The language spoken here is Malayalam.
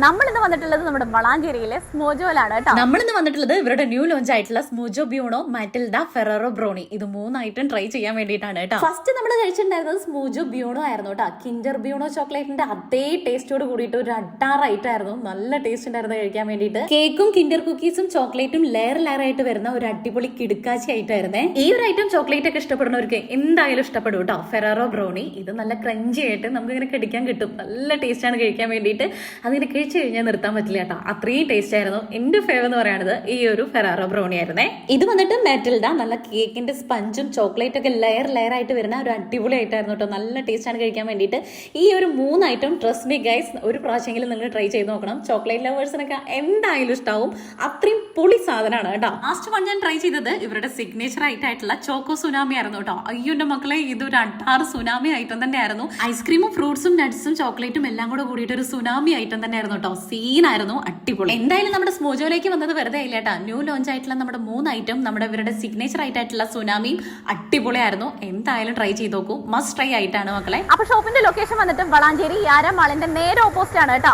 നമ്മളിന്ന് വന്നിട്ടുള്ളത് നമ്മുടെ വളാഞ്ചേരിയിലെ സ്മോജോയിലാണ് കേട്ടോ. നമ്മളിന്ന് വന്നിട്ടുള്ളത് ഇവരുടെ ന്യൂ ലോഞ്ച് ആയിട്ടുള്ള സ്മൂജോ ബ്യൂണോ, മാറ്റിൽഡ, ഫെററോ ബ്രോണി, ഇത് മൂന്നായിട്ടും ട്രൈ ചെയ്യാൻ വേണ്ടിയിട്ടാണ് കേട്ടോ. ഫസ്റ്റ് നമ്മൾ കഴിച്ചിട്ടുണ്ടായിരുന്നത് സ്മൂജോ ബ്യൂണോ ആയിരുന്നു കേട്ടോ. കിൻഡർ ബ്യൂണോ ചോക്ലേറ്റിന്റെ അതേ ടേസ്റ്റോട് കൂടിയിട്ട് ഒരു അഡാറായിട്ട് ആയിരുന്നു. നല്ല ടേസ്റ്റ് ഉണ്ടായിരുന്നു കഴിക്കാൻ വേണ്ടിയിട്ട്. കേക്കും കിൻഡർ കുക്കീസും ചോക്ലേറ്റും ലെയർ ആയിട്ട് വരുന്ന ഒരു അടിപൊളി കിടുക്കാച്ചി ആയിട്ടായിരുന്നേ. ഈ ഒരു ഐറ്റം ചോക്ലേറ്റ് ഒക്കെ ഇഷ്ടപ്പെടുന്നവർക്ക് എന്തായാലും ഇഷ്ടപ്പെടും കേട്ടോ. ഫെററോ ബ്രോണി ഇത് നല്ല ക്രഞ്ചി ആയിട്ട് നമുക്ക് ഇങ്ങനെ കടിക്കാൻ കിട്ടും. നല്ല ടേസ്റ്റ് ആണ് കഴിക്കാൻ വേണ്ടിയിട്ട്. അതിങ്ങനെ കഴിച്ചു കഴിഞ്ഞാൽ നിർത്താൻ പറ്റില്ല കേട്ടോ, അത്രയും ടേസ്റ്റ് ആയിരുന്നു. എന്റെ ഫേവർ എന്ന് പറയുന്നത് ഈ ഒരു ഫെറാറോ ബ്രൗണി ആയിരുന്നേ. ഇത് വന്നിട്ട് മെറ്റിൽഡ, നല്ല കേക്കിന്റെ സ്പഞ്ചും ചോക്ലേറ്റ് ഒക്കെ ലെയർ ആയിട്ട് വരുന്ന ഒരു അടിപൊളി ആയിട്ടായിരുന്നു കേട്ടോ. നല്ല ടേസ്റ്റ് ആണ് കഴിക്കാൻ വേണ്ടിയിട്ട്. ഈ ഒരു മൂന്ന് ഐറ്റം ട്രസ്റ്റ് മീ ഗൈസ്, ഒരു പ്രാവശ്യമെങ്കിലും നിങ്ങൾ ട്രൈ ചെയ്ത് നോക്കണം. ചോക്ലേറ്റ് ലവേഴ്സിനൊക്കെ എന്തായാലും ഇഷ്ടാവും. അത്രയും പൊളി സാധനമാണ് കേട്ടോ. ലാസ്റ്റ് വൺ ഞാൻ ട്രൈ ചെയ്തത് ഇവരുടെ സിഗ്നേച്ചർ ആയിട്ടുള്ള ചോക്കോ സുനാമി ആയിരുന്നു കേട്ടോ. അയ്യോന്റെ മക്കളെ, ഇതൊരു അട്ടാറ് സുനാമി ഐറ്റം തന്നെ ആയിരുന്നു. ഐസ്ക്രീമും ഫ്രൂട്ട്സും നട്ട്സും ചോക്ലേറ്റും എല്ലാം കൂടെ കൂടിയിട്ട് ഒരു സുനാമി ഐറ്റം തന്നെ ആയിരുന്നു കേട്ടോ. സീനായിരുന്നു, അടിപൊളി. എന്തായാലും നമ്മുടെ സ്മോജോയിലേക്ക് വന്നത് വെറുതെ ഇല്ല കേട്ടോ. ന്യൂ ലോഞ്ച് ആയിട്ടുള്ള നമ്മുടെ മൂന്ന് ഐറ്റം, നമ്മുടെ ഇവരുടെ സിഗ്നേച്ചർ ആയിട്ടുള്ള സുനാമിയും അടിപൊളിയായിരുന്നു. എന്തായാലും ട്രൈ ചെയ്ത് നോക്കൂ, മസ്റ്റ് ട്രൈ ആയിട്ടാണ് മക്കളെ. അപ്പൊ ഷോപ്പിന്റെ ലൊക്കേഷൻ വന്നിട്ട് വളാഞ്ചേരി യാര മാളിന്റെ നേരെ ഓപ്പോസിറ്റ് ആണ് കേട്ടോ.